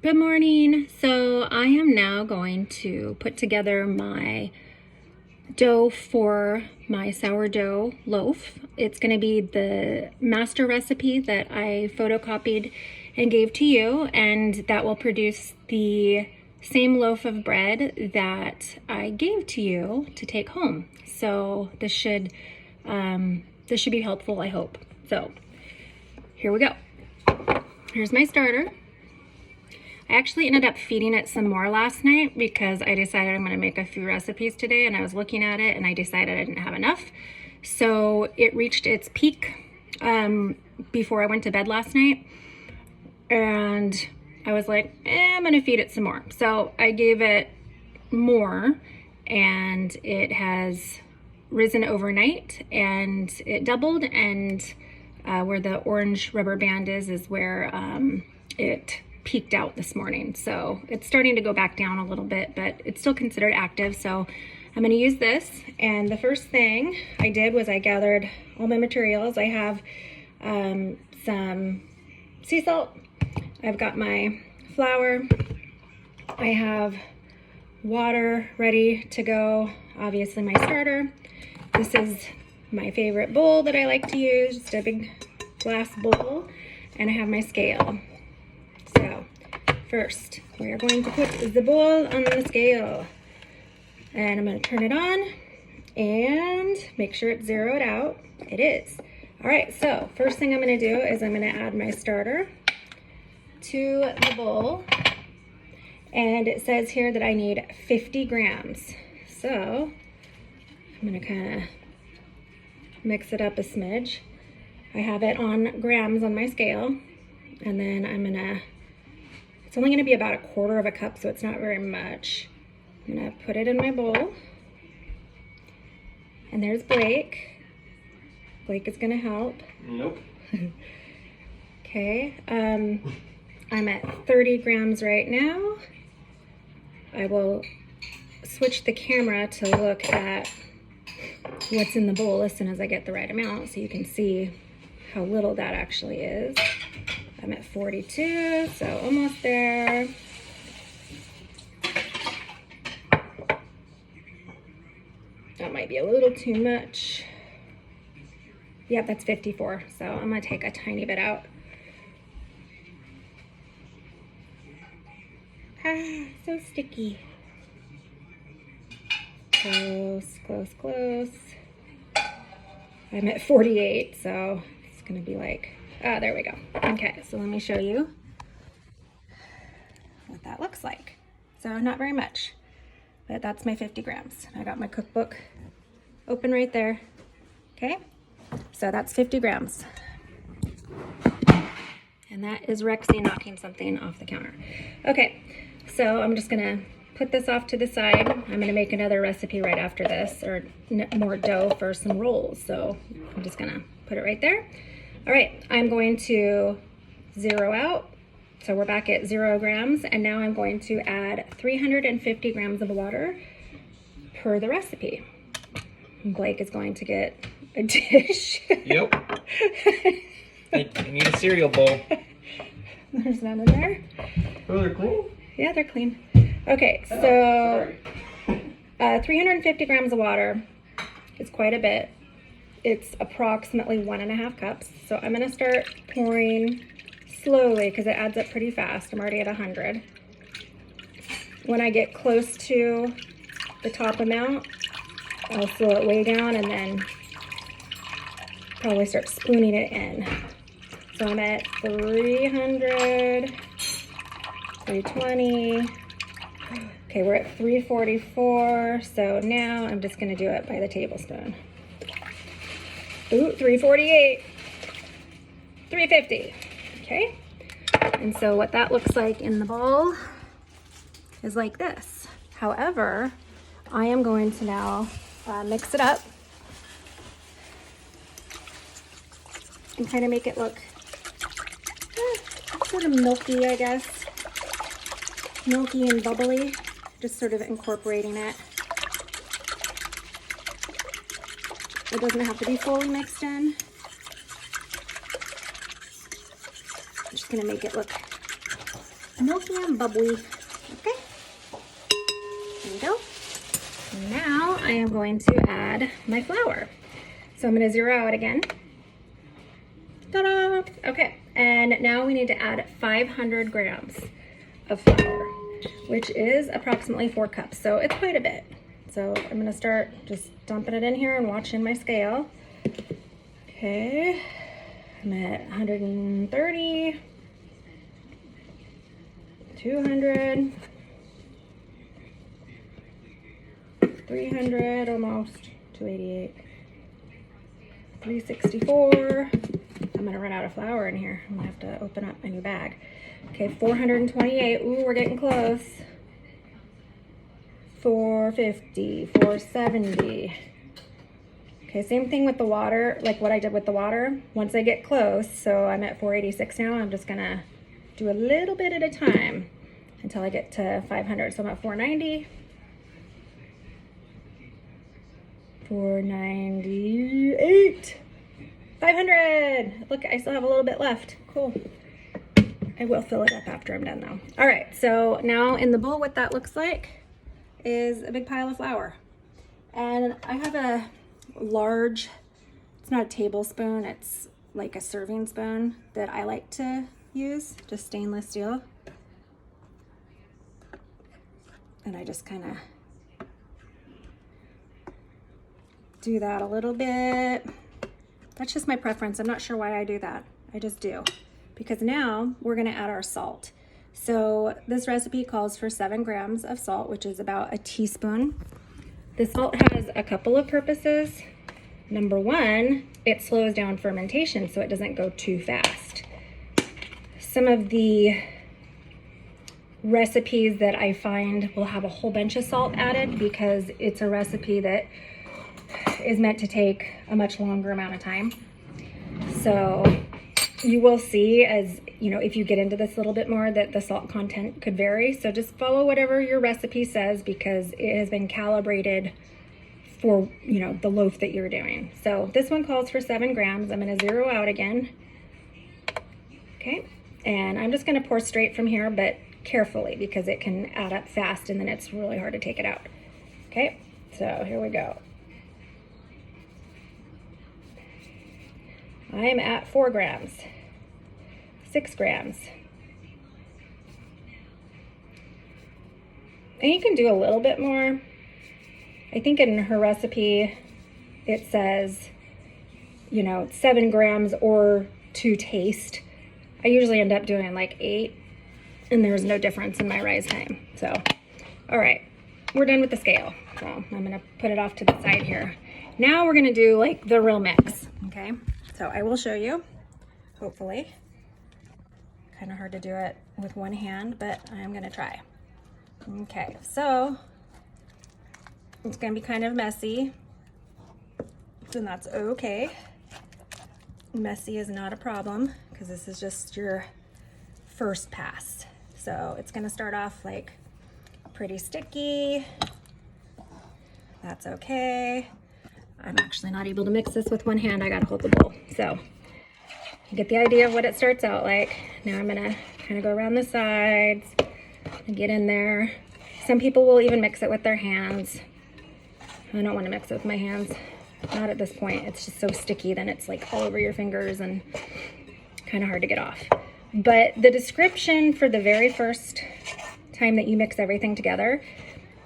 Good morning. So I am now going to put together my dough for my sourdough loaf. It's going to be the master recipe that I photocopied and gave to you, and that will produce the same loaf of bread that I gave to you to take home. So this should be helpful, I hope. So here we go. Here's my starter. I actually ended up feeding it some more last night because I decided I'm going to make a few recipes today, and I was looking at it and I decided I didn't have enough. So it reached its peak before I went to bed last night, and I was like, I'm going to feed it some more. So I gave it more, and it has risen overnight and it doubled, and where the orange rubber band is where it peaked out this morning. So it's starting to go back down a little bit, but it's still considered active. So I'm going to use this. And the first thing I did was I gathered all my materials. I have some sea salt. I've got my flour. I have water ready to go. Obviously my starter. This is my favorite bowl that I like to use, just a big glass bowl. And I have my scale. So first, we are going to put the bowl on the scale, and I'm going to turn it on and make sure it's zeroed out. It is. All right, so first thing I'm going to do is I'm going to add my starter to the bowl, and it says here that I need 50 grams. So I'm going to kind of mix it up a smidge. I have it on grams on my scale, and then I'm going to, it's only going to be about 1/4 cup, so it's not very much. I'm going to put it in my bowl. And there's Blake. Blake is going to help. Nope. Okay. I'm at 30 grams right now. I will switch the camera to look at what's in the bowl as soon as I get the right amount, so you can see how little that actually is. I'm at 42, so almost there. That might be a little too much. Yep, that's 54, so I'm gonna take a tiny bit out. Ah, so sticky. Close, close, close. I'm at 48, so it's gonna be like, ah, there we go. Okay, so let me show you what that looks like. So not very much, but that's my 50 grams. I got my cookbook open right there. Okay, so that's 50 grams. And that is Rexy knocking something off the counter. Okay, so I'm just gonna put this off to the side. I'm gonna make another recipe right after this, or more dough for some rolls. So I'm just gonna put it right there. All right, I'm going to zero out. So we're back at 0 grams, and now I'm going to add 350 grams of water per the recipe. Blake is going to get a dish. Yep. I need a cereal bowl. There's none in there. Oh, they're clean? Yeah, they're clean. Okay, so 350 grams of water is quite a bit. It's approximately 1.5 cups. So I'm gonna start pouring slowly because it adds up pretty fast. I'm already at 100. When I get close to the top amount, I'll slow it way down and then probably start spooning it in. So I'm at 300, 320. Okay, we're at 344. So now I'm just gonna do it by the tablespoon. Ooh, 348, 350, okay? And so what that looks like in the bowl is like this. However, I am going to now mix it up and kind of make it look sort of milky, I guess. Milky and bubbly, just sort of incorporating it. It doesn't have to be fully mixed in. I'm just gonna make it look milky and bubbly. Okay, there we go. Now I am going to add my flour. So I'm going to zero out again. Ta-da! Okay, and now we need to add 500 grams of flour, which is approximately 4 cups. So it's quite a bit. So I'm going to start just dumping it in here and watching my scale. Okay, I'm at 130, 200, 300 almost, 288, 364. I'm gonna run out of flour in here. I'm gonna have to open up my new bag. Okay, 428. Ooh, we're getting close. 450, 470. Okay, same thing with the water, like what I did with the water. Once I get close, so I'm at 486 now, I'm just gonna do a little bit at a time until I get to 500. So I'm at 490. 498. 500. Look, I still have a little bit left. Cool. I will fill it up after I'm done though. All right, so now in the bowl, what that looks like is a big pile of flour. And I have a large, it's not a tablespoon, it's like a serving spoon that I like to use, just stainless steel. And I just kind of do that a little bit. That's just my preference. I'm not sure why I do that. I just do. Because now we're gonna add our salt. So this recipe calls for 7 grams of salt, which is about a teaspoon. The salt has a couple of purposes. Number one, it slows down fermentation so it doesn't go too fast. Some of the recipes that I find will have a whole bunch of salt added because it's a recipe that is meant to take a much longer amount of time. So you will see, as you know, if you get into this a little bit more, that the salt content could vary. So just follow whatever your recipe says because it has been calibrated for, you know, the loaf that you're doing. So this one calls for 7 grams. I'm going to zero out again. Okay, and I'm just going to pour straight from here, but carefully because it can add up fast and then it's really hard to take it out. Okay, so here we go. I am at 4 grams, 6 grams. And you can do a little bit more. I think in her recipe, it says, you know, 7 grams or to taste. I usually end up doing like 8, and there's no difference in my rise time. So, all right, we're done with the scale. So I'm gonna put it off to the side here. Now we're gonna do like the real mix, okay? So I will show you, hopefully. Kind of hard to do it with one hand, but I'm gonna try. Okay, so it's gonna be kind of messy, and that's okay. Messy is not a problem because this is just your first pass. So it's gonna start off like pretty sticky. That's okay. I'm actually not able to mix this with one hand. I gotta hold the bowl. So you get the idea of what it starts out like. Now I'm gonna kind of go around the sides and get in there. Some people will even mix it with their hands. I don't want to mix it with my hands. Not at this point. It's just so sticky, then it's like all over your fingers and kind of hard to get off. But the description for the very first time that you mix everything together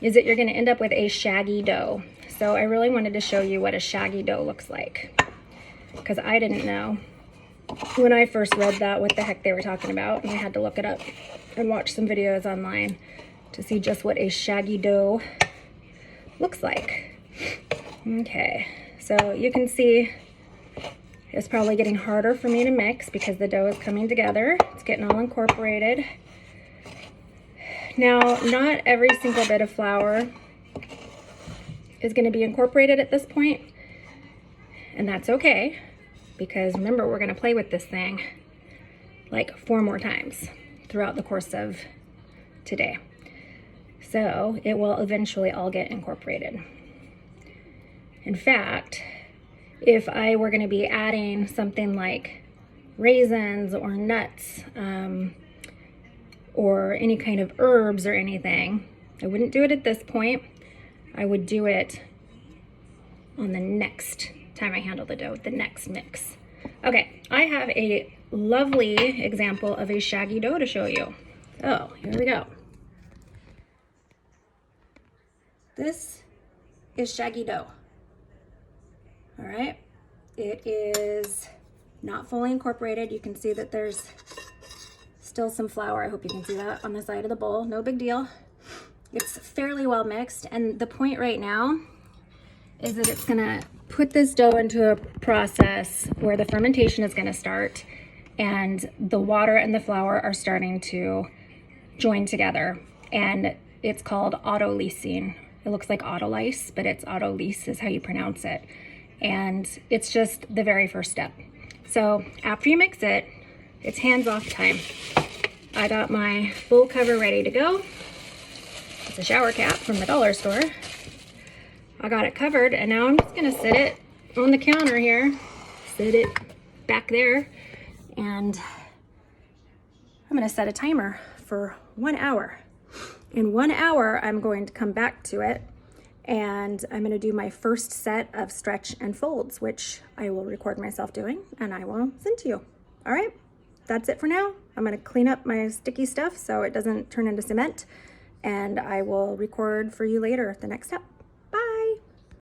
is that you're going to end up with a shaggy dough. So I really wanted to show you what a shaggy dough looks like, because I didn't know when I first read that what the heck they were talking about, and I had to look it up and watch some videos online to see just what a shaggy dough looks like. Okay, so you can see it's probably getting harder for me to mix because the dough is coming together. It's getting all incorporated. Now, not every single bit of flour is going to be incorporated at this point, and that's okay, because remember, we're going to play with this thing like 4 more times throughout the course of today. So it will eventually all get incorporated. In fact, if I were going to be adding something like raisins or nuts, or any kind of herbs or anything. I wouldn't do it at this point. I would do it on the next time I handle the dough, the next mix. Okay, I have a lovely example of a shaggy dough to show you. Oh, here we go. This is shaggy dough. All right, it is not fully incorporated. You can see that there's still some flour. I hope you can see that on the side of the bowl. No big deal. It's fairly well mixed, and the point right now is that it's gonna put this dough into a process where the fermentation is gonna start and the water and the flour are starting to join together, and it's called autolysine. It looks like autolyse, but it's autolyse is how you pronounce it. And it's just the very first step. So after you mix it, it's hands-off time. I got my bowl cover ready to go. It's a shower cap from the dollar store. I got it covered, and now I'm just gonna sit it on the counter here, sit it back there, and I'm gonna set a timer for 1 hour. In 1 hour, I'm going to come back to it, and I'm gonna do my first set of stretch and folds, which I will record myself doing, and I will send to you. All right, that's it for now. I'm gonna clean up my sticky stuff so it doesn't turn into cement, and I will record for you later the next step.